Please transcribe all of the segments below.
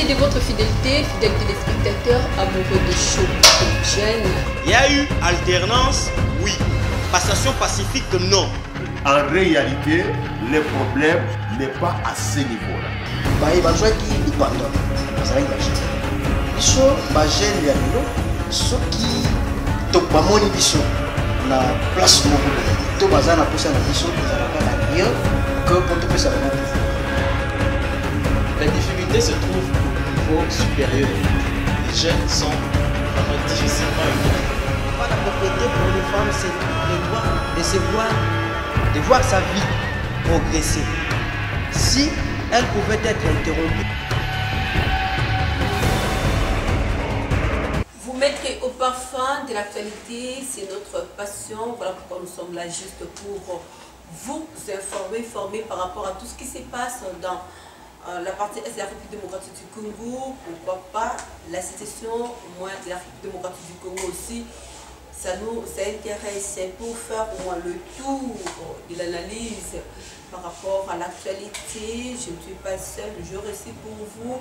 Merci de votre fidélité, fidèles téléspectateurs, amoureux de show Jeune. Il y a eu alternance, oui. Passation pacifique, non. En réalité, le problème n'est pas à ce niveau-là. Baye bazwaki ipanda bazalaki bagene biso bagene ya lelo soki tokbamoni biso na place moko to baza na posa na biso ezalaka na rien que pour topesa bango. La difficulté se trouve au niveau supérieur. Les jeunes sont vraiment difficilement humains. La propriété pour une femme, c'est le droit de voir sa vie progresser. Si elle pouvait être interrompue. Vous mettrez au parfum de l'actualité, c'est notre passion. Voilà pourquoi nous sommes là juste pour vous informer, former par rapport à tout ce qui se passe dans la partie est de la République démocratique du Congo, pourquoi pas la sécession, au moins de la République démocratique du Congo aussi. Ça nous intéresse pour faire au moins le tour de l'analyse par rapport à l'actualité. Je ne suis pas seule, je récite pour vous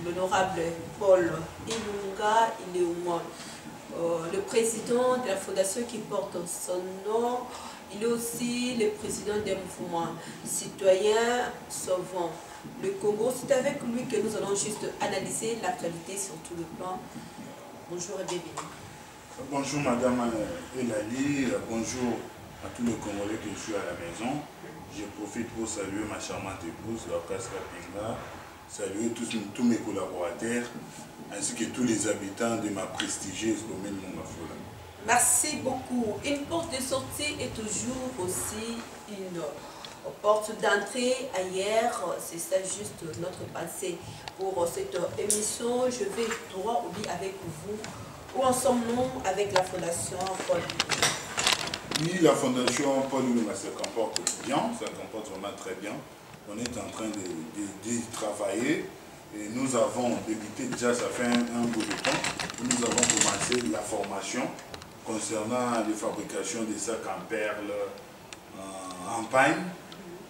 l'honorable Paul Ilunga, il est au moins le président de la fondation qui porte son nom. Il est aussi le président des mouvements citoyens sauvant le Congo. C'est avec lui que nous allons juste analyser l'actualité sur tout le plan. Bonjour et bienvenue. Bonjour Madame Elali, bonjour à tous les Congolais qui sont à la maison. Je profite pour saluer ma charmante épouse, Laukas Kapinga, saluer tous mes collaborateurs, ainsi que tous les habitants de ma prestigieuse commune Mongafula. Merci beaucoup. Une porte de sortie est toujours aussi une porte d'entrée ailleurs. C'est ça juste notre pensée pour cette émission. Je vais droit au but avec vous. Où en sommes-nous avec la Fondation Paul Ilunga? Oui, la Fondation Paul Ilunga se comporte bien, ça comporte vraiment très bien. On est en train de travailler et nous avons débuté déjà, ça fait un bout de temps, nous avons commencé la formation concernant la fabrication des sacs en perles, en paille,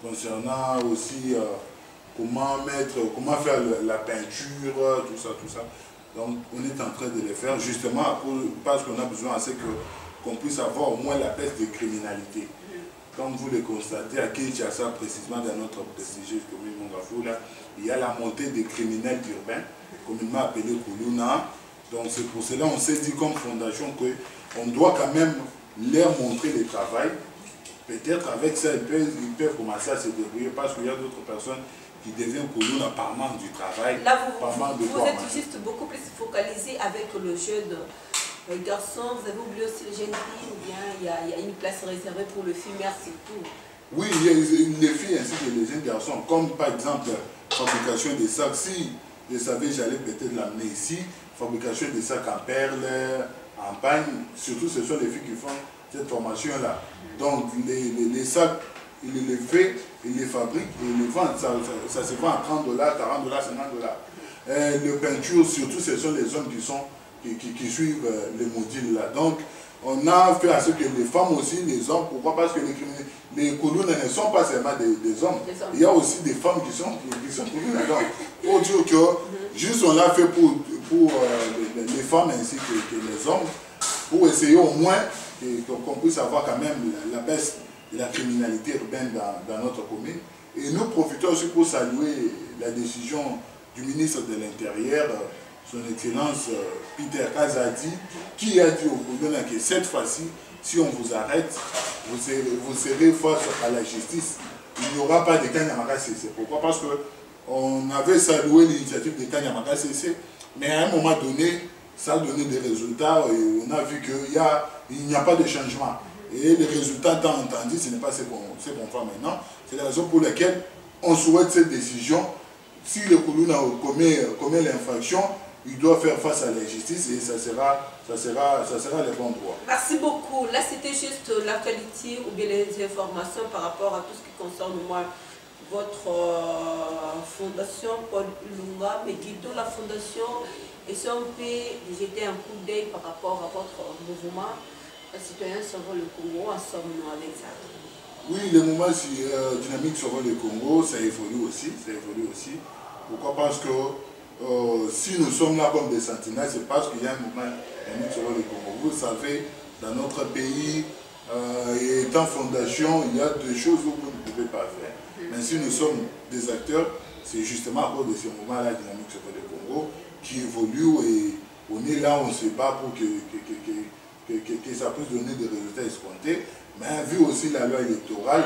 concernant aussi comment faire la peinture, tout ça. Donc on est en train de les faire justement parce qu'on a besoin qu'on puisse avoir au moins la baisse de criminalité. Comme vous le constatez à Kinshasa, précisément dans notre prestigieuse commune Mongafula, il y a la montée des criminels urbains, communément appelés Kuluna. Donc c'est pour cela qu'on s'est dit comme fondation qu'on doit quand même leur montrer le travail. Peut-être avec ça, ils peuvent commencer à se débrouiller parce qu'il y a d'autres personnes qui deviennent Kuluna par manque du travail. Là, par manque de vous êtes juste beaucoup plus focalisé avec le jeune garçon. Vous avez oublié aussi le jeune fille ou bien il y a une place réservée pour le film, merci tout. Oui, il y a les filles ainsi que les jeunes garçons, comme par exemple fabrication des sacs. Si je savais, j'allais peut-être l'amener ici. Fabrication des sacs en perles, en paille, surtout ce sont les filles qui font cette formation-là. Donc les sacs, ils les font, ils les fabriquent et ils les vendent. Ça se vend à 30 $, 40 $, 50 $. Les peintures, surtout ce sont les hommes qui suivent les modules là. Donc on a fait à ce que les femmes aussi, les hommes, pourquoi? Parce que les Koulouna ne sont pas seulement des hommes. Il y a aussi des femmes qui sont Koulouna. Donc, pour dire que juste on l'a fait pour les femmes ainsi que les hommes, pour essayer au moins qu'on puisse avoir quand même la baisse de la criminalité urbaine dans notre commune. Et nous profitons aussi pour saluer la décision du ministre de l'Intérieur, son Excellence Peter Kazadi, qui a dit au Koulouna que cette fois-ci, si on vous arrête, vous serez face à la justice. Il n'y aura pas de Kanyamaka CC. Pourquoi? Parce qu'on avait salué l'initiative de Kanyamaka CC, mais à un moment donné, ça a donné des résultats et on a vu qu'il n'y a pas de changement. Et les résultats tant entendus, ce n'est pas ce qu'on fait maintenant. C'est la raison pour laquelle on souhaite cette décision. Si le Koulouna commet l'infraction, il doit faire face à la justice et ça sera le bon droit. Merci beaucoup. Là, c'était juste l'actualité ou bien les informations par rapport à tout ce qui concerne moi, votre fondation Paul Ilunga, mais quittons la fondation et si on peut jeter un coup d'œil par rapport à votre mouvement citoyen Sauvons le Congo, en sommes-nous avec ça? Oui, le mouvement dynamique Sauvons le Congo, ça évolue aussi. Pourquoi? Parce que si nous sommes là comme des sentinelles, c'est parce qu'il y a un mouvement dynamique sur le Congo. Vous savez, dans notre pays, étant fondation, il y a des choses que vous ne pouvez pas faire. Mais si nous sommes des acteurs, c'est justement à cause de ce mouvement-là dynamique sur le Congo qui évolue et on est là, on se bat pour que ça puisse donner des résultats escomptés. Mais vu aussi la loi électorale,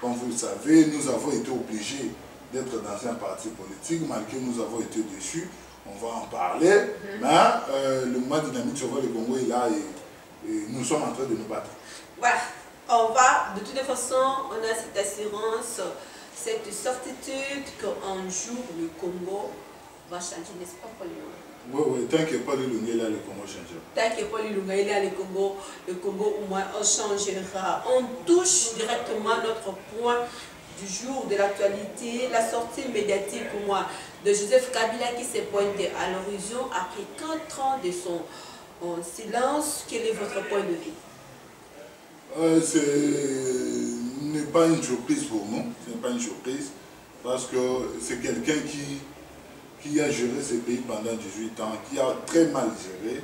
comme vous le savez, nous avons été obligés d'être dans un parti politique, malgré nous avons été déçus. On va en parler. Mais le mouvement dynamique sur le Congo est là et nous sommes en train de nous battre. Voilà, on va, de toute façon, on a cette assurance, cette certitude qu'un jour le Congo va changer, n'est-ce pas, Paul? Oui, tant que Paul Ilunga est là, le Congo changera. Tant que Paul Ilunga est là, le Congo au moins changera. On touche directement notre point du jour de l'actualité, la sortie médiatique pour moi de Joseph Kabila qui s'est pointé à l'horizon après 4 ans de son silence. Quel est votre point de vue? Ce n'est pas une surprise pour nous, ce n'est pas une surprise parce que c'est quelqu'un qui a géré ce pays pendant 18 ans, qui a très mal géré,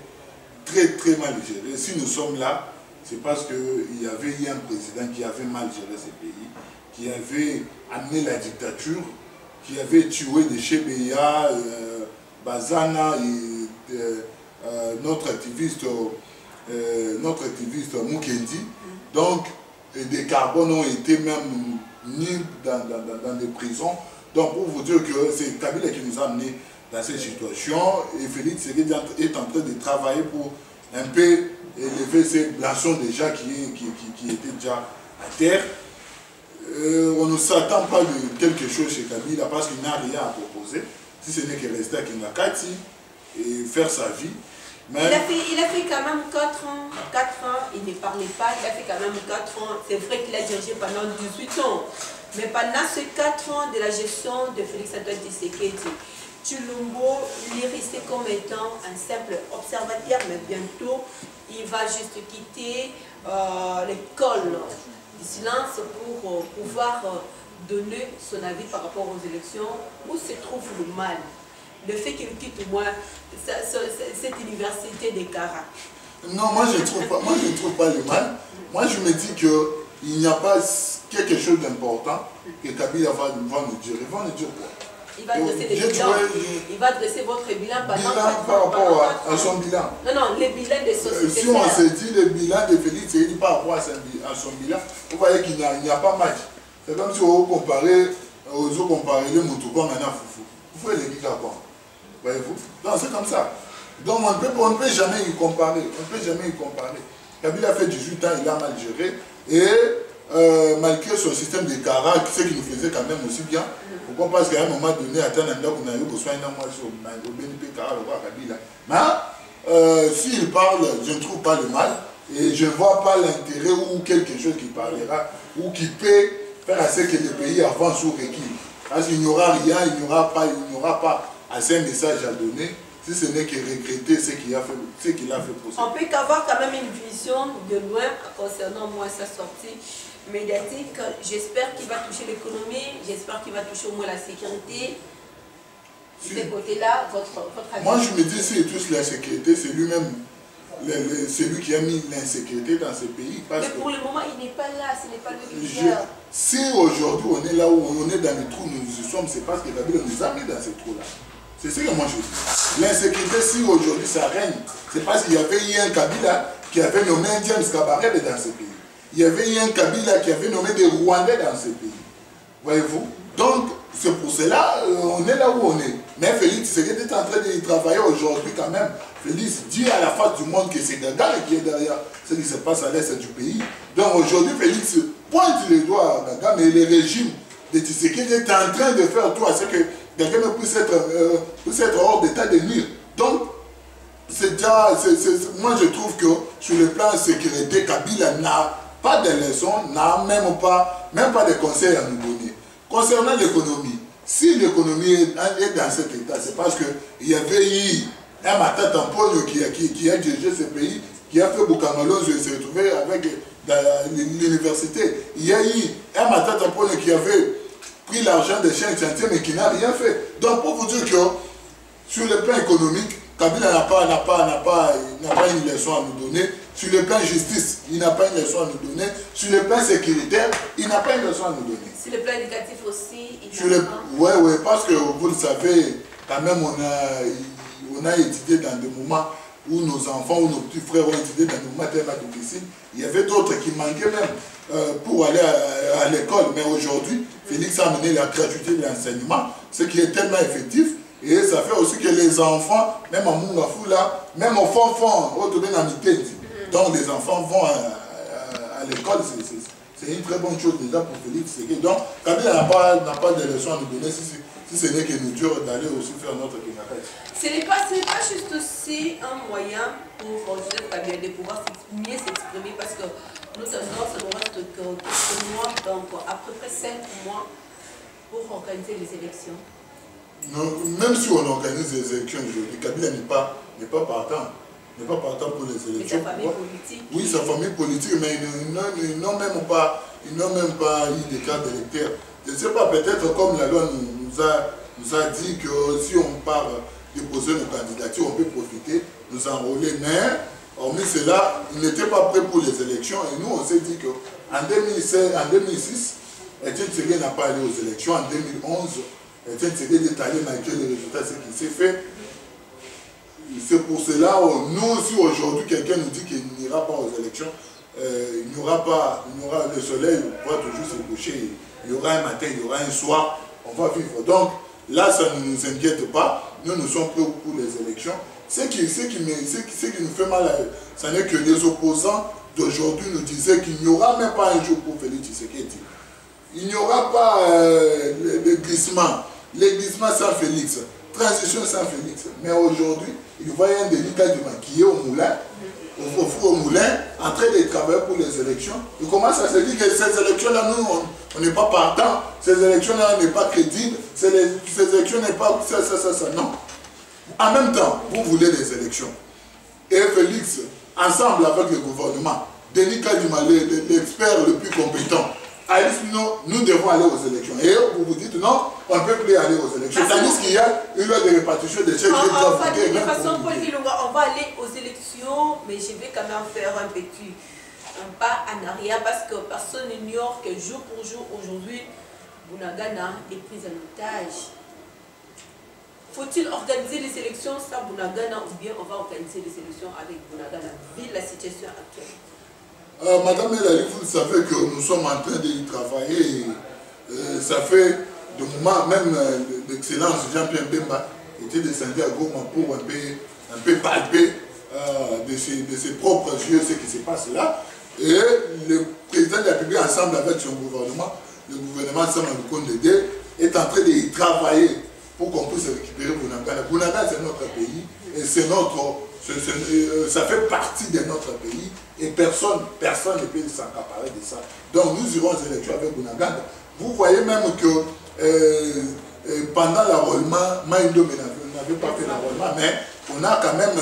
très mal géré. Si nous sommes là, c'est parce qu'il y avait eu un président qui avait mal géré ce pays, qui avait amené la dictature, qui avait tué des Chebeya, Bazana et notre activiste Mukendi. Donc, des carbones ont été même mis dans des prisons. Donc, pour vous dire que c'est Kabila qui nous a amenés dans cette situation et Félix Tshisekedi est en train de travailler pour un peu élever ces blassons déjà qui étaient déjà à terre. On ne s'attend pas de quelque chose chez Kabila parce qu'il n'a rien à proposer, si ce n'est que rester à Kinakati et faire sa vie. Mais il a fait quand même 4 ans, il ne parlait pas, il a fait quand même 4 ans. C'est vrai qu'il a dirigé pendant 18 ans. Mais pendant ces 4 ans de la gestion de Félix-Antoine Tshisekedi, Tshilombo, il est resté comme étant un simple observateur, mais bientôt, il va juste quitter l'école du silence pour pouvoir donner son avis par rapport aux élections. Où se trouve le mal? Le fait qu'il quitte au moins cette université de Kara. Non, moi je ne trouve pas le mal. Moi je me dis qu'il n'y a pas quelque chose d'important que Kabila va nous dire. Il va nous dire quoi? Il va dresser des bilans. Il va dresser votre bilan par rapport à son bilan. Non, les bilans des sociétés. Si on se dit le bilan de Félix Tshisekedi par rapport à son bilan, vous voyez qu'il n'y a pas match. C'est comme si on comparait les Moutoukou à Foufou. Vous voyez les gars quoi? Voyez-vous? Donc c'est comme ça. Donc on ne peut jamais y comparer. Kabila a fait 18 ans, il a mal géré. Et malgré son système de Kara, ce qui nous faisait quand même aussi bien. Pourquoi? Parce qu'à un moment donné, à Tananda, on a eu besoin d'un mois sur le BNP Kara, le roi Kabila. Mais s'il parle, je ne trouve pas le mal. Et je ne vois pas l'intérêt ou quelque chose qui parlera ou qui peut faire à ce que le pays avance ou recule. Parce qu'il n'y aura rien, il n'y aura pas assez un message à donner, si ce n'est que regretter ce qu'il a fait pour ça. On peut qu'avoir quand même une vision de loin concernant moi sa sortie médiatique. J'espère qu'il va toucher l'économie, j'espère qu'il va toucher au moins la sécurité. De ce côté-là, votre avis? Moi je me dis, s'il touche la sécurité, c'est lui-même, c'est lui qui a mis l'insécurité dans ce pays. Mais pour le moment, il n'est pas là, ce n'est pas le leader. Si aujourd'hui on est là où on est dans les trous, nous sommes, c'est parce que Kabila nous a mis dans ces trous-là. C'est ce que moi je dis. L'insécurité, si aujourd'hui ça règne, c'est parce qu'il y avait eu un Kabila qui avait nommé un James Kabarebe dans ce pays. Il y avait eu un Kabila qui avait nommé des Rwandais dans ce pays. Voyez-vous? Donc, c'est pour cela on est là où on est. Mais Félix Tshisekedi est en train de travailler aujourd'hui quand même. Félix dit à la face du monde que c'est Gaga qui est derrière ce qui se passe à l'est du pays. Donc aujourd'hui, Félix pointe les doigts à Gaga, mais le régime de Tshisekedi est en train de faire tout à ce que quelqu'un puisse être hors d'état de nuire. Donc, moi je trouve que sur le plan sécurité, Kabila n'a pas de leçons, n'a même pas de conseils à nous donner. Concernant l'économie, si l'économie est dans cet état, c'est parce qu'il y avait eu un Matata Tampono qui a dirigé ce pays, qui a fait Bukamalon se retrouver avec l'université. Il y a eu un Matata Tampono qui avait pris l'argent des chiens chantiers, mais qui n'a rien fait. Donc pour vous dire que sur le plan économique, Kabila n'a pas une leçon à nous donner. Sur le plan justice, il n'a pas une leçon à nous donner. Sur le plan sécuritaire, il n'a pas une leçon à nous donner. Sur le plan éducatif aussi, Oui, parce que vous le savez, quand même, on a étudié dans des moments où nos enfants ou nos petits frères ont étudié dans des moments tellement difficiles. Il y avait d'autres qui manquaient même pour aller à l'école. Mais aujourd'hui, Félix a amené la gratuité de l'enseignement, ce qui est tellement effectif. Et ça fait aussi que les enfants, même en Mungafou là, même au fond, donc les enfants vont à l'école, c'est une très bonne chose déjà pour Félix. Donc, Kabila n'a pas de leçons à nous donner si ce n'est que nous dure d'aller aussi faire notre Kinakaj. Ce n'est pas juste aussi un moyen pour Joseph Kabila de pouvoir mieux s'exprimer parce que nous avons ça nous reste quelques mois, donc à peu près 5 mois pour organiser les élections. Non, même si on organise les élections aujourd'hui, Kabila n'est pas partant. N'est pas partant pour les élections. Mais sa famille politique. Oui, sa famille politique, mais ils n'ont même pas eu des cartes d'électeurs. Je ne sais pas, peut-être comme la loi nous a dit que si on part déposer nos candidatures, on peut profiter, nous enrôler. Mais, hormis cela, ils n'étaient pas prêts pour les élections. Et nous, on s'est dit qu'en 2006, Etienne Tshisekedi n'a pas allé aux élections. En 2011, Etienne Tshisekedi est allé malgré les résultats, ce qui s'est fait. C'est pour cela, nous aussi aujourd'hui, quelqu'un nous dit qu'il n'ira pas aux élections, il n'y aura le soleil va toujours se coucher, il y aura un matin, il y aura un soir, on va vivre. Donc là, ça ne nous inquiète pas, nous sommes prêts pour les élections. Ce qui nous fait mal, ce n'est que les opposants d'aujourd'hui nous disaient qu'il n'y aura même pas un jour pour Félix Tshisekedi. Il n'y aura pas le glissement sans Félix. Transition sans Félix. Mais aujourd'hui, il voyait un délicat du maquillé au moulin, au four au moulin, en train de travailler pour les élections. Il commence à se dire que ces élections-là, nous, on n'est pas partant. Ces élections-là, on n'est pas crédible. Ces élections n'est pas ça. Non. En même temps, vous voulez des élections. Et Félix, ensemble avec le gouvernement, Denis Kadima, l'expert le plus compétent, nous devons aller aux élections. Et vous vous dites non, on ne peut plus aller aux élections. Tandis qu'il y a une loi de répartition des chèques. De toute façon, Paul Ilunga, on va aller aux élections, mais je vais quand même faire un pas en arrière parce que personne n'ignore que jour pour jour, aujourd'hui, Bunagana est prise en otage. Faut-il organiser les élections sans Bunagana ou bien on va organiser les élections avec Bunagana, vu la situation actuelle? Madame Elali, vous savez que nous sommes en train d'y travailler. Ça fait de moment, même l'excellence Jean-Pierre Bemba était descendu à Goma pour un peu palper de ses propres yeux ce qui se passe là. Et le président de la République, ensemble avec son gouvernement, le gouvernement Samanoukonde est en train d'y travailler pour qu'on puisse récupérer Bunagana. Bunagana, c'est notre pays et c'est ça fait partie de notre pays et personne ne peut s'accaparer de ça. Donc nous irons aux élections avec Bunagana. Vous voyez même que pendant l'enrôlement, Maïndo n'avait pas fait l'enrôlement, mais on a quand même,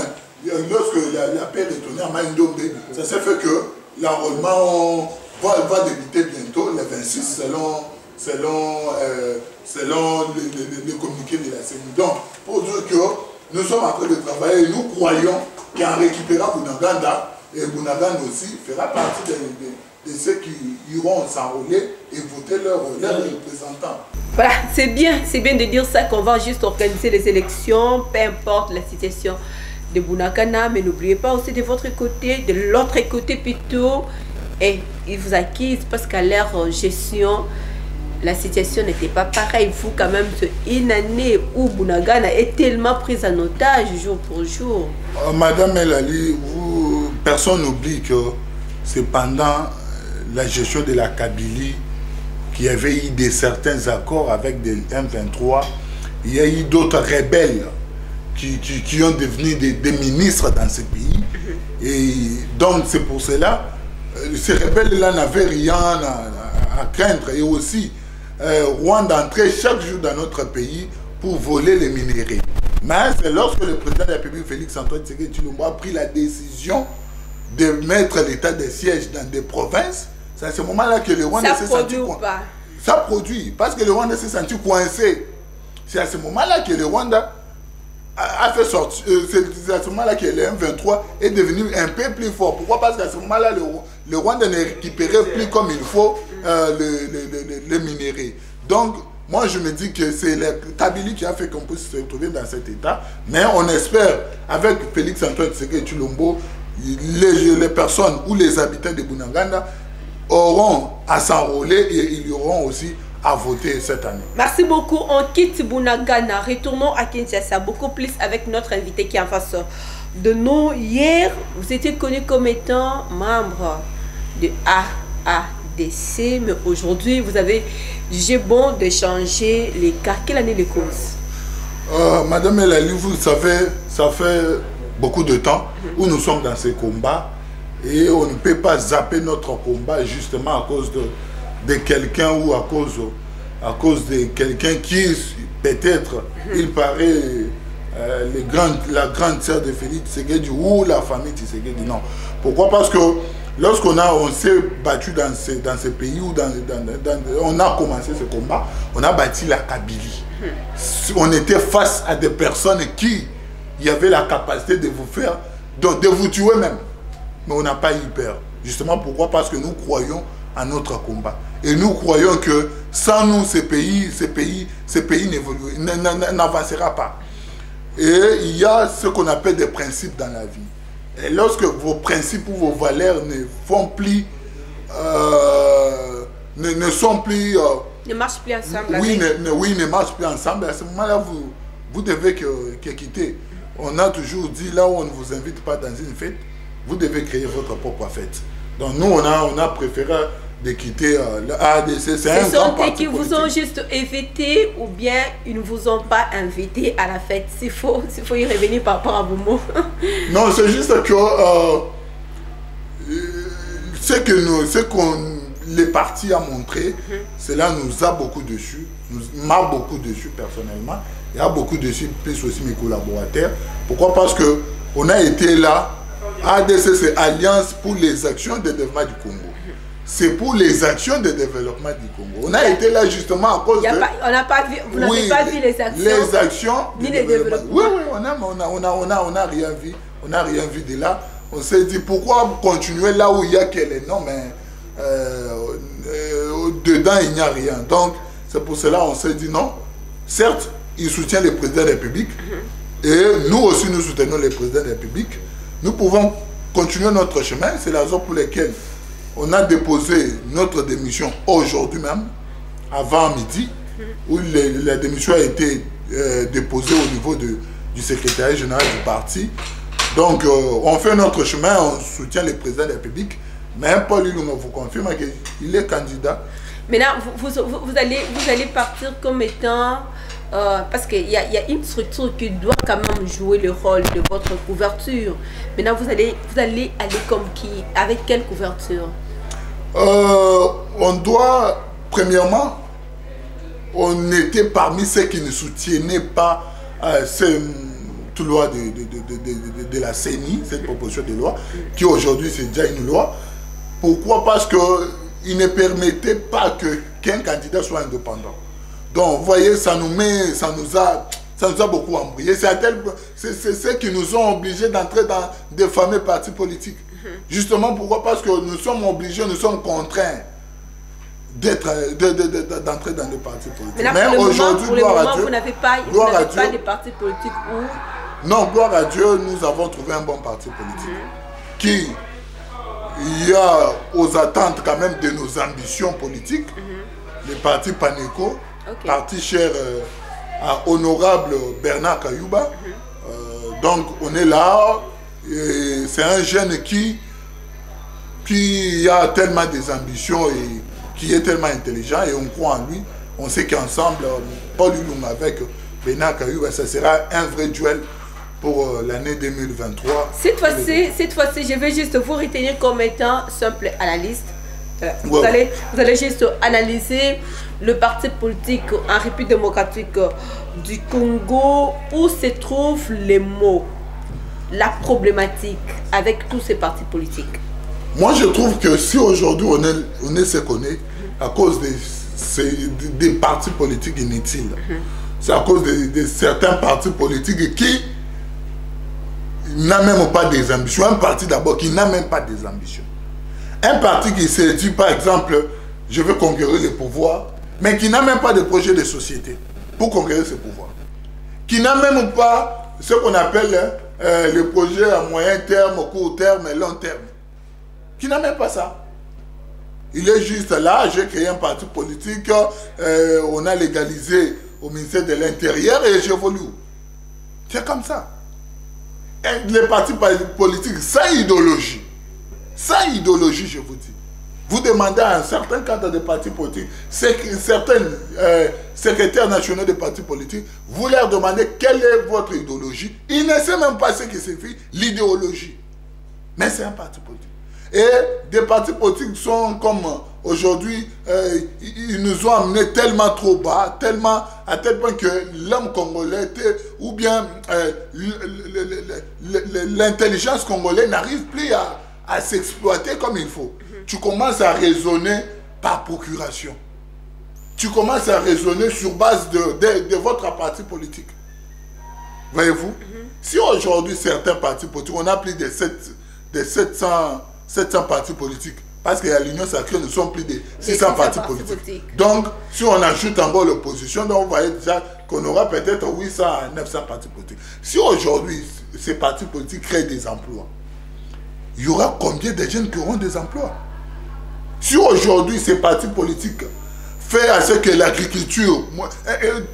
lorsque la paix est tournée à Maïndo, ça s'est fait que l'enrôlement va débuter bientôt, le 26, selon le communiqué de la CENI. Donc, pour dire que nous sommes en train de travailler et nous croyons qu'en récupérant Bunagana, et Bunagana aussi fera partie de ceux qui iront s'enrôler et voter leurs représentants. Voilà, c'est bien de dire ça, qu'on va juste organiser les élections, peu importe la situation de Bunagana, mais n'oubliez pas aussi de votre côté, de l'autre côté plutôt, et ils vous acquisent parce qu'à leur gestion, la situation n'était pas pareille. Vous, quand même, une année où Bunagana est tellement prise en otage jour pour jour. Madame Elali, personne n'oublie que c'est pendant la gestion de la Kabylie qu'il y avait eu certains accords avec des M23. Il y a eu d'autres rebelles qui ont devenu des ministres dans ce pays. Et donc, c'est pour cela, ces rebelles-là n'avaient rien à craindre. Et aussi, Rwanda entrait chaque jour dans notre pays pour voler les minéraux. Mais c'est lorsque le président de la République, Félix-Antoine Tshisekedi Tshilombo, a pris la décision de mettre l'état de siège dans des provinces, c'est à ce moment-là que le Rwanda s'est senti... ça produit. Parce que le Rwanda s'est senti coincé. C'est à ce moment-là que le Rwanda a fait sortir. C'est à ce moment-là que le M23 est devenu un peu plus fort. Pourquoi? Parce qu'à ce moment-là, le Rwanda ne récupérait plus comme il faut le minerai. Donc, moi, je me dis que c'est le Kabylie qui a fait qu'on puisse se retrouver dans cet état. Mais on espère, avec Félix Antoine Tshisekedi Tshilombo, les personnes ou les habitants de Bunagana auront à s'enrôler et ils auront aussi à voter cette année. Merci beaucoup. On quitte Bunagana. Retournons à Kinshasa. Beaucoup plus avec notre invité qui est en face de nous. Hier, vous étiez connu comme étant membre de AADC, mais aujourd'hui, vous avez jugé bon de changer les cas. Quelle année les causes? Madame Elali, vous savez, ça fait beaucoup de temps où nous sommes dans ces combats et on ne peut pas zapper notre combat justement à cause de quelqu'un ou à cause de quelqu'un qui peut-être il paraît la grande sœur de Félix Tshisekedi ou la famille Tshisekedi. Non. Pourquoi? Parce que lorsqu'on s'est battu dans ces pays où on a commencé ce combat, on a bâti la Kabylie. On était face à des personnes qui avaient la capacité de vous faire, de vous tuer même. Mais on n'a pas eu peur. Justement, pourquoi? Parce que nous croyons à notre combat. Et nous croyons que sans nous, ces pays n'avancera pas. Et il y a ce qu'on appelle des principes dans la vie. Et lorsque vos principes ou vos valeurs ne font plus, ne marchent plus ensemble. Oui, ne marchent plus ensemble. À ce moment-là, vous devez quitter. On a toujours dit, là où on ne vous invite pas dans une fête, vous devez créer votre propre fête. Donc nous, on a préféré de quitter l'AADC. C'est un grand parti qui vous ont juste invité ou bien ils ne vous ont pas invité à la fête. S'il faut y revenir par rapport à vos mots. Non, c'est juste que ce qu'on les partis a montré, cela nous a beaucoup dessus, m'a beaucoup dessus personnellement. Il y a beaucoup dessus, plus aussi mes collaborateurs. Pourquoi? Parce que on a été là. ADC, c'est Alliance pour les actions de développement du Congo. C'est pour les actions de développement du Congo. On a été là justement à cause vous n'avez pas vu les actions. Les actions ni les développements. Oui, on n'a rien vu. On n'a rien vu de là. On s'est dit pourquoi continuer là où il y a quel nom, mais dedans il n'y a rien. Donc c'est pour cela qu'on s'est dit non. Certes, il soutient le président de la République et nous aussi nous soutenons le président de la République. Nous pouvons continuer notre chemin. C'est la raison pour laquelle on a déposé notre démission aujourd'hui même, avant midi, où la démission a été déposée au niveau du secrétariat général du parti. Donc, on fait notre chemin, on soutient le président de la République. Mais Paul Ilunga vous confirme qu'il est candidat. Maintenant, vous allez partir comme étant... parce qu'il y a une structure qui doit quand même jouer le rôle de votre couverture. Maintenant, vous allez aller comme qui? Avec quelle couverture? On doit, premièrement, on était parmi ceux qui ne soutenaient pas cette loi de la CENI, cette proposition de loi, qui aujourd'hui c'est déjà une loi. Pourquoi? Parce qu'il ne permettait pas qu'un candidat soit indépendant. Donc, vous voyez, ça nous a beaucoup embrouillé. C'est ce qui nous ont obligés d'entrer dans des fameux partis politiques. Justement, pourquoi? Parce que nous sommes obligés, nous sommes contraints d'entrer dans des partis politiques. Mais aujourd'hui, gloire à Dieu, vous n'avez pas de partis politiques où... Non, gloire à Dieu, nous avons trouvé un bon parti politique qui y a aux attentes quand même de nos ambitions politiques. Le parti Paneco, parti cher à honorable Bernard Kayouba. Donc on est là, c'est un jeune qui a tellement des ambitions et qui est tellement intelligent et on croit en lui. On sait qu'ensemble, Paul Ilunga avec Bernard Kayouba, ça sera un vrai duel pour l'année 2023. Cette fois-ci, je vais juste vous retenir comme étant simple analyste. Vous allez juste analyser le parti politique en République démocratique du Congo, où se trouvent les mots, la problématique avec tous ces partis politiques. Moi, je trouve que si aujourd'hui on est ce qu'on est, à cause de des partis politiques inutiles. C'est à cause de certains partis politiques qui n'ont même pas des ambitions. Un parti d'abord qui n'a même pas des ambitions. Un parti qui se dit par exemple, je veux conquérir le pouvoir, mais qui n'a même pas de projet de société pour conquérir ce pouvoir. Qui n'a même pas ce qu'on appelle le projet à moyen terme, court terme et long terme. Qui n'a même pas ça. Il est juste là, j'ai créé un parti politique, on a légalisé au ministère de l'Intérieur et j'évolue. C'est comme ça. Et les partis politiques, sans idéologie, je vous dis. Vous demandez à un certain cadre de partis politiques, certains secrétaires nationaux de partis politiques, vous leur demandez quelle est votre idéologie. Ils ne savent même pas ce qui signifie l'idéologie. Mais c'est un parti politique. Et des partis politiques sont comme aujourd'hui, ils nous ont amenés tellement trop bas, à tel point que l'homme congolais, ou bien l'intelligence congolaise n'arrive plus à s'exploiter comme il faut. Tu commences à raisonner par procuration. Tu commences à raisonner sur base de votre parti politique. Voyez-vous? Si aujourd'hui certains partis politiques, on a plus de 700 partis politiques, parce qu'à l'Union sacrée, nous sommes plus de 600 partis politiques. Donc, si on ajoute encore l'opposition, donc vous voyez déjà qu'on aura peut-être 800 à 900 partis politiques. Si aujourd'hui, ces partis politiques créent des emplois, il y aura combien de jeunes qui auront des emplois? Si aujourd'hui, ces partis politiques font à ce que l'agriculture,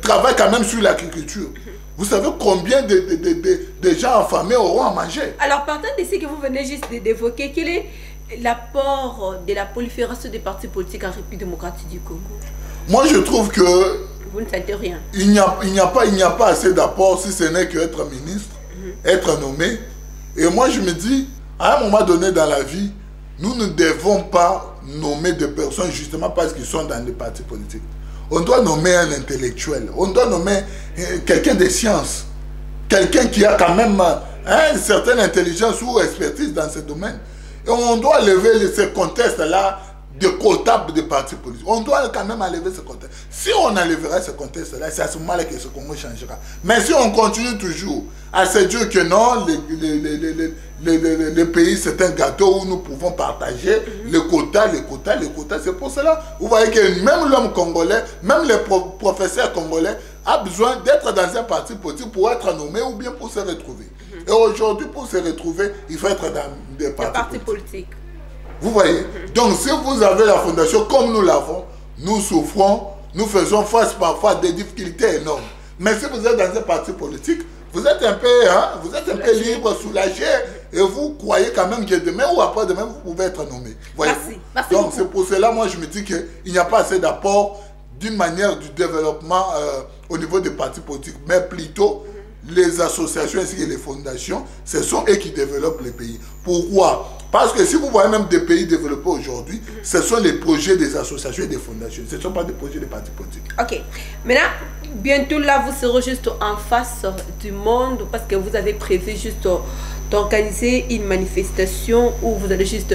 travaillent quand même sur l'agriculture, vous savez combien de gens affamés auront à manger? Alors, partant d'ici que vous venez juste d'évoquer, quel est l'apport de la prolifération des partis politiques en République démocratique du Congo? Moi, je trouve que... Vous ne sentez rien. Il n'y a pas assez d'apport si ce n'est qu'être ministre, être nommé. Et moi, je me dis, à un moment donné dans la vie, nous ne devons pas nommer des personnes justement parce qu'ils sont dans des partis politiques. On doit nommer un intellectuel, on doit nommer quelqu'un de sciences, quelqu'un qui a quand même une certaine intelligence ou expertise dans ce domaine. Et on doit lever ces contestes-là de quotables des partis politiques. On doit quand même enlever ce contexte. Si on enlèvera ce contexte-là, c'est à ce moment-là que ce Congo changera. Mais si on continue toujours à se dire que non, le pays c'est un gâteau où nous pouvons partager les quotas, c'est pour cela. Vous voyez que même l'homme congolais, même le professeur congolais a besoin d'être dans un parti politique pour être nommé ou bien pour se retrouver. Et aujourd'hui, pour se retrouver, il faut être dans des partis politiques. Vous voyez? Donc, si vous avez la fondation comme nous l'avons, nous souffrons, nous faisons face parfois à des difficultés énormes. Mais si vous êtes dans un parti politique, vous êtes un peu libre, soulagé, et vous croyez quand même que demain ou après-demain, vous pouvez être nommé. Merci. Donc, c'est pour cela, moi, je me dis qu'il n'y a pas assez d'apport d'une manière du développement au niveau des partis politiques, mais plutôt les associations ainsi que les fondations, ce sont eux qui développent les pays. Pourquoi? Parce que si vous voyez même des pays développés aujourd'hui, ce sont les projets des associations et des fondations. Ce ne sont pas des projets des partis politiques. Ok. Maintenant, bientôt là, vous serez juste en face du monde parce que vous avez prévu juste d'organiser une manifestation où vous allez juste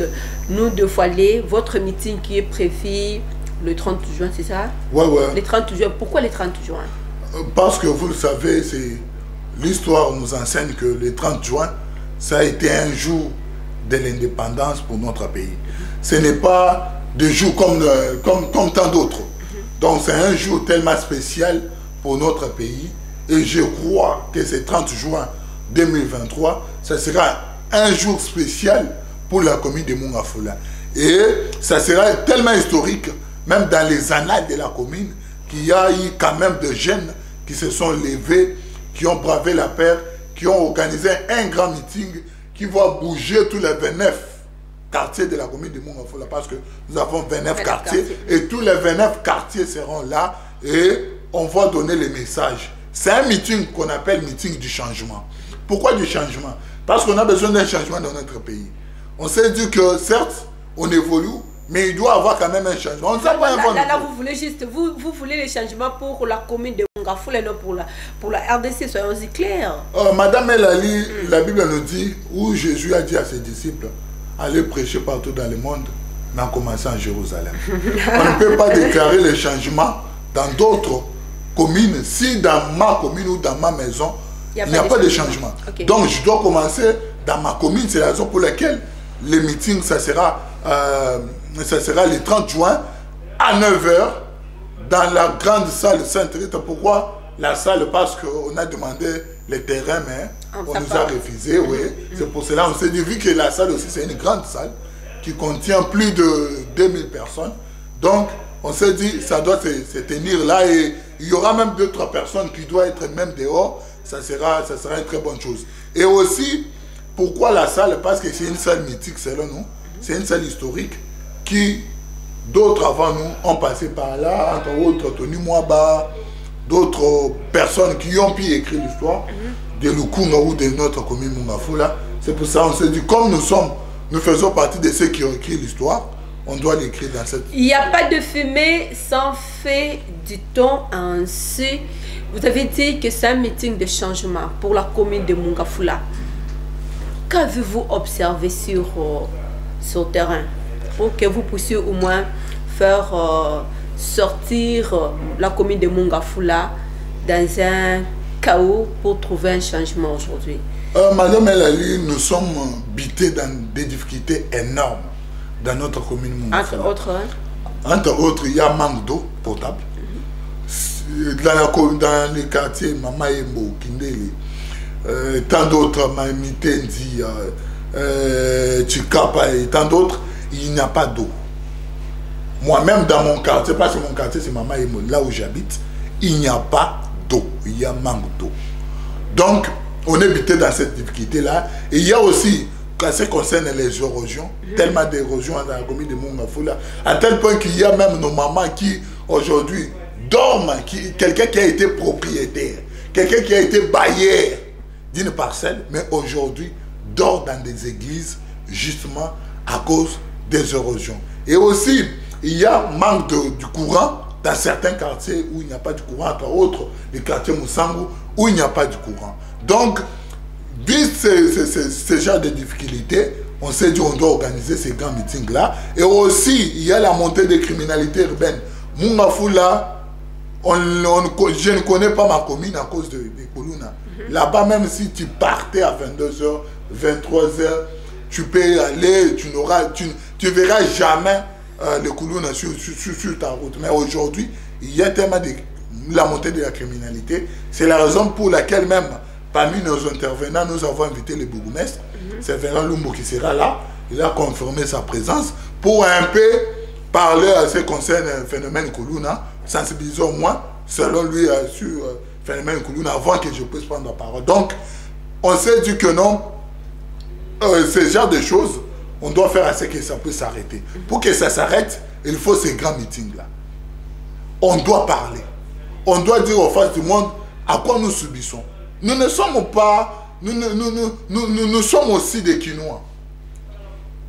nous dévoiler votre meeting qui est prévu le 30 juin, c'est ça? Ouais. Le 30 juin. Pourquoi le 30 juin? Parce que vous le savez, l'histoire nous enseigne que le 30 juin, ça a été un jour de l'indépendance pour notre pays. Ce n'est pas des jours comme tant d'autres. Donc c'est un jour tellement spécial pour notre pays. Et je crois que ce 30 juin 2023, ça sera un jour spécial pour la commune de Mongafula. Et ça sera tellement historique, même dans les annales de la commune, qu'il y a eu quand même des jeunes qui se sont levés, qui ont bravé la peur, qui ont organisé un grand meeting qui va bouger tous les 29 quartiers de la commune de Mongafula, parce que nous avons 29 quartiers et tous les 29 quartiers seront là et on va donner les messages. C'est un meeting qu'on appelle meeting du changement. Pourquoi du changement? Parce qu'on a besoin d'un changement dans notre pays. On s'est dit que certes, on évolue, mais il doit y avoir quand même un changement. On ne sait pas là, vous voulez juste, vous voulez les changements pour la commune de Mongafula et non pour la RDC, soyons-y clairs. Madame Elali, la Bible nous dit, où Jésus a dit à ses disciples, allez prêcher partout dans le monde, mais en commençant en Jérusalem. On ne peut pas déclarer le changement dans d'autres communes si dans ma commune ou dans ma maison, il n'y a pas de changement. Okay. Donc je dois commencer dans ma commune, c'est la raison pour laquelle le meeting, ça sera le 30 juin à 9 h dans la grande salle Sainte-Rite. Pourquoi la salle? Parce qu'on a demandé les terrains, mais on nous a refusé. Oui. C'est pour cela on s'est dit, vu que la salle aussi c'est une grande salle qui contient plus de 2000 personnes, donc on s'est dit ça doit se tenir là, et il y aura même 2-3 personnes qui doivent être même dehors. Ça sera une très bonne chose. Et aussi, pourquoi la salle? Parce que c'est une salle mythique selon nous. C'est une salle historique qui, d'autres avant nous, ont passé par là, entre autres Tony Mwaba, d'autres personnes qui ont pu écrire l'histoire de Lukunga ou de notre commune Mungafula. C'est pour ça qu'on s'est dit, comme nous faisons partie de ceux qui ont écrit l'histoire, on doit l'écrire dans cette... Il n'y a pas de fumée sans feu du temps ainsi. Vous avez dit que c'est un meeting de changement pour la commune de Mungafula. Qu'avez-vous observé sur le terrain pour que vous puissiez au moins faire sortir la commune de Mungafula dans un chaos pour trouver un changement aujourd'hui? Madame Elali, nous sommes bités dans des difficultés énormes dans notre commune Mungafula. Entre autres, il y a manque d'eau potable. Dans les quartiers Mamaembo, Kindeli, tant d'autres, Mitendi, Chikapa et tant d'autres, il n'y a pas d'eau. Moi-même dans mon quartier, parce que mon quartier c'est Mamaembo, là où j'habite, il n'y a pas d'eau, il y a manque d'eau. Donc, on est habité dans cette difficulté-là. Et il y a aussi, quand ça concerne les érosions, tellement d'érosions dans la commune de Mungafula, à tel point qu'il y a même nos mamans qui, aujourd'hui, dorment, quelqu'un qui a été propriétaire, quelqu'un qui a été bailleur d'une parcelle, mais aujourd'hui dort dans des églises justement à cause des érosions. Et aussi, il y a manque du courant dans certains quartiers où il n'y a pas de courant, entre autres les quartiers Moussango où il n'y a pas de courant. Donc, vu ce genre de difficultés, on s'est dit on doit organiser ces grands meetings-là. Et aussi, il y a la montée des criminalités urbaines. Mungafula, je ne connais pas ma commune à cause de Kuluna. Là-bas, même si tu partais à 22 h, 23 h, tu peux aller, tu verras jamais le Kuluna sur ta route. Mais aujourd'hui, il y a tellement de la montée de la criminalité. C'est la raison pour laquelle même, parmi nos intervenants, nous avons invité le bourgmestre. C'est Véran Lumbo qui sera là. Il a confirmé sa présence pour un peu parler à ce qui concerne le phénomène Kuluna, sensibiliser au moins, selon lui, sur le phénomène Kuluna, avant que je puisse prendre la parole. Donc, on s'est dit que non, ce genre de choses, on doit faire à ce que ça puisse s'arrêter. Pour que ça s'arrête, il faut ces grands meetings-là. On doit parler. On doit dire aux faces du monde à quoi nous subissons. Nous ne sommes pas... Nous sommes aussi des Kinois.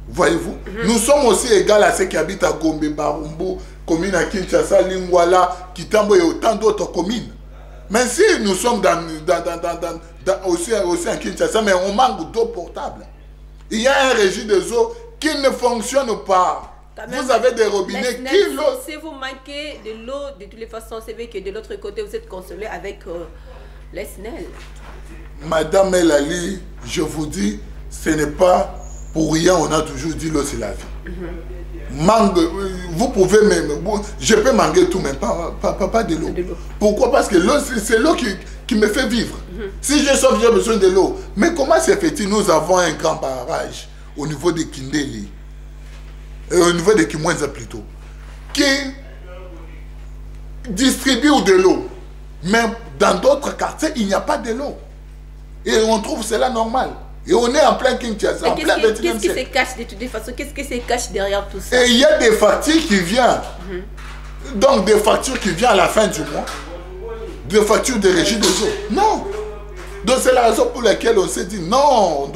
Voyez-vous, nous sommes aussi égaux à ceux qui habitent à Gombe, Barumbu, commune à Kinshasa, Lingwala, Kitambo et autant d'autres communes. Mais si nous sommes aussi à Kinshasa, mais on manque d'eau potable. Il y a un régime des eaux qui ne fonctionne pas. Vous avez des robinets qui... Si vous manquez de l'eau, de toutes les façons, c'est vrai que de l'autre côté, vous êtes consolé avec les SNEL. Madame Elali, je vous dis, ce n'est pas pour rien, on a toujours dit l'eau c'est la vie. Manque, vous pouvez même, je peux manquer tout, mais pas de l'eau. Pourquoi? Parce que l'eau, c'est l'eau qui me fait vivre. Si je sors, j'ai besoin de l'eau. Mais comment se fait-il? Nous avons un grand barrage au niveau de Kindeli, au niveau de Kimwenza plutôt, qui distribue de l'eau. Mais dans d'autres quartiers, il n'y a pas de l'eau. Et on trouve cela normal. Et on est en plein Kinshasa, en plein 21e siècle. Qu'est-ce qui se cache de toutes les façons? Qu'est-ce qui se cache derrière tout ça? Et il y a des factures qui viennent. Donc des factures qui viennent à la fin du mois. Des factures de régie des eaux. Non. Donc c'est la raison pour laquelle on s'est dit non,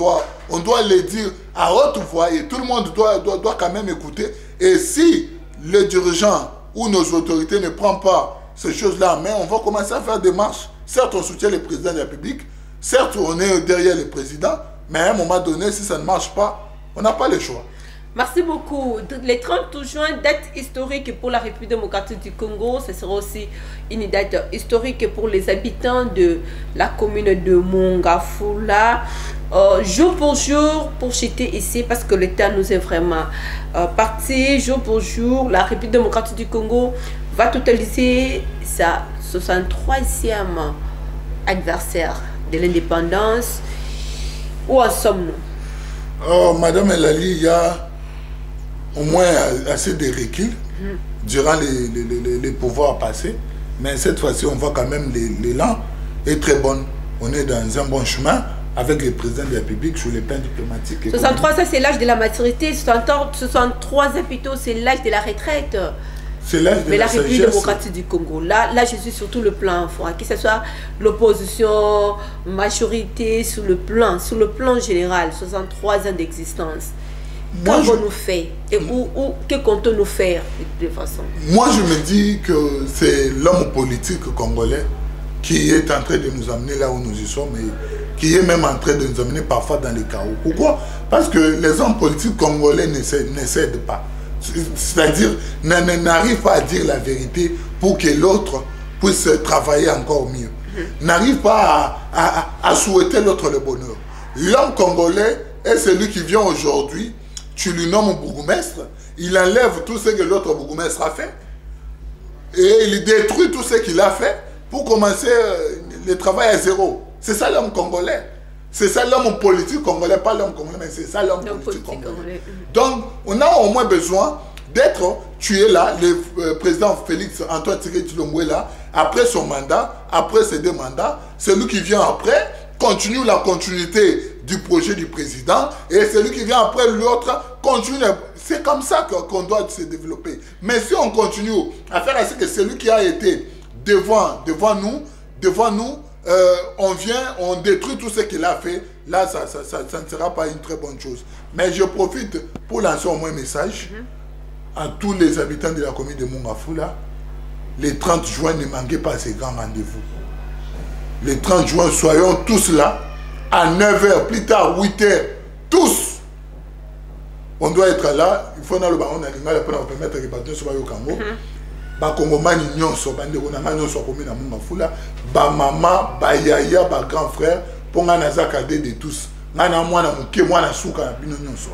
on doit les dire à haute voix et tout le monde doit quand même écouter. Et si les dirigeants ou nos autorités ne prennent pas ces choses-là, mais on va commencer à faire des marches. Certes, on soutient le président de la République. Certes, on est derrière le président. Mais à un moment donné, si ça ne marche pas, on n'a pas le choix. Merci beaucoup. Les 30 juin, date historique pour la République démocratique du Congo. Ce sera aussi une date historique pour les habitants de la commune de Mongafula. Jour pour jour, pour chiter ici, parce que le temps nous est vraiment parti. Jour pour jour, la République démocratique du Congo va totaliser sa 63e anniversaire de l'indépendance. Où en sommes-nous? Madame Elali, il y a au moins assez de recul durant les pouvoirs passés. Mais cette fois-ci, on voit quand même l'élan est très bon. On est dans un bon chemin avec le président de la République sur les plans diplomatiques. 63, ça c'est l'âge de la maturité. 63 plutôt, c'est l'âge de la retraite. C'est l'âge de la République démocratique du Congo. Là, je suis sur tout le plan, que ce soit l'opposition, majorité, sur le plan général, 63 ans d'existence. Qu'avons-nous fait et que comptons-nous faire de toute façon? Moi, je me dis que c'est l'homme politique congolais qui est en train de nous amener là où nous y sommes et qui est même en train de nous amener parfois dans les chaos. Pourquoi? Parce que les hommes politiques congolais ne cèdent pas. C'est-à-dire, n'arrivent pas à dire la vérité pour que l'autre puisse travailler encore mieux. N'arrivent pas à souhaiter l'autre le bonheur. L'homme congolais est celui qui vient aujourd'hui, tu lui nommes bourgmestre, il enlève tout ce que l'autre bourgmestre a fait et il détruit tout ce qu'il a fait pour commencer le travail à zéro. C'est ça l'homme congolais. C'est ça l'homme politique congolais, pas l'homme congolais, mais c'est ça l'homme politique congolais. Donc, on a au moins besoin d'être, tu es là, le président Félix Antoine Tshisekedi est là, après son mandat, après ses 2 mandats, celui qui vient après continue la continuité du projet du président et celui qui vient après l'autre continue. C'est comme ça qu'on doit se développer. Mais si on continue à faire ainsi que celui qui a été devant nous, on vient, on détruit tout ce qu'il a fait, là ça ne sera pas une très bonne chose. Mais je profite pour lancer au moins un message à tous les habitants de la commune de Mongafula. Les 30 juin, ne manquez pas ces grands rendez-vous. Les 30 juin, soyons tous là, à 9h, plus tard 8h, tous. On doit être là, il faut dans le baron d'aliments pour permettre que les soient au Congo. Bakongomani nyonso bandeko na nyonso commune na Mongafula ba mama ba yaya ba grand frère pour nga nazaka de tous ngana mwana muke mwana suka na bino nyonso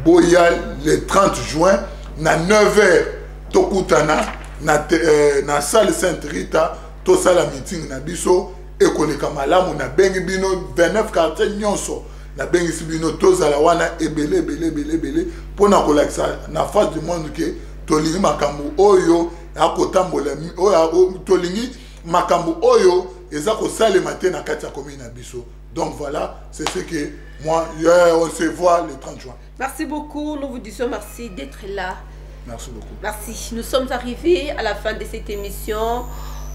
boya le 30 juin na 9h tokutana na salle Sainte Rita to sala meeting na biso ekoleka malamu na bengi bino 29 quartier nyonso na bengi sibino tozala wana ebele pona kolakisa na face du monde ke tolingi makambo oyo akotambola tolingi makambo oyo eza kosalema te na kati ya commune na biso. Donc voilà, c'est ce que moi on se voit le 30 juin. Merci beaucoup, nous vous disons merci d'être là. Merci beaucoup. Merci. Nous sommes arrivés à la fin de cette émission.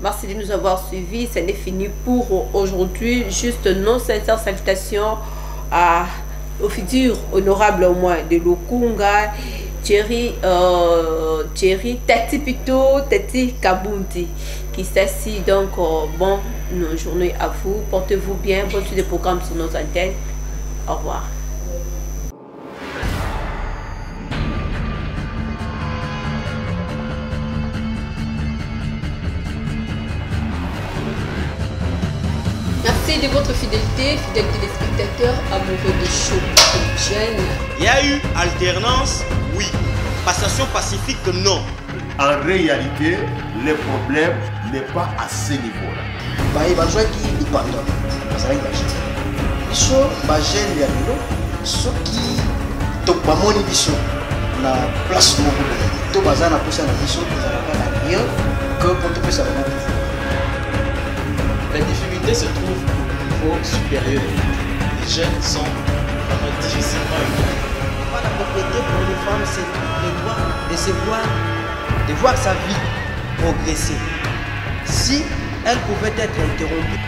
Merci de nous avoir suivis. Ce n'est fini pour aujourd'hui. Juste nos sincères salutations au futur honorable au moins de Lukunga, Thierry Tati Pito, Tati Kabunti qui s'assit. Donc bonne journée à vous, portez-vous bien, bonne suite de programmes sur nos antennes. Au revoir. Merci de votre fidélité, fidèles téléspectateurs, amoureux de show. Il y a eu alternance, oui. Passation pacifique, non. En réalité, le problème n'est pas à ce niveau-là. bazwaki lipanda bazalaki bagene biso bagene ya lelo soki bamoni biso na place moko to baza na posa na biso tozalaka na rien que pour topesa bango pouvoir. La difficulté se trouve au niveau supérieur. Les jeunes sont vraiment difficilement humains. La propriété pour une femme, c'est le droit de voir sa vie progresser. Si elle pouvait être interrompue,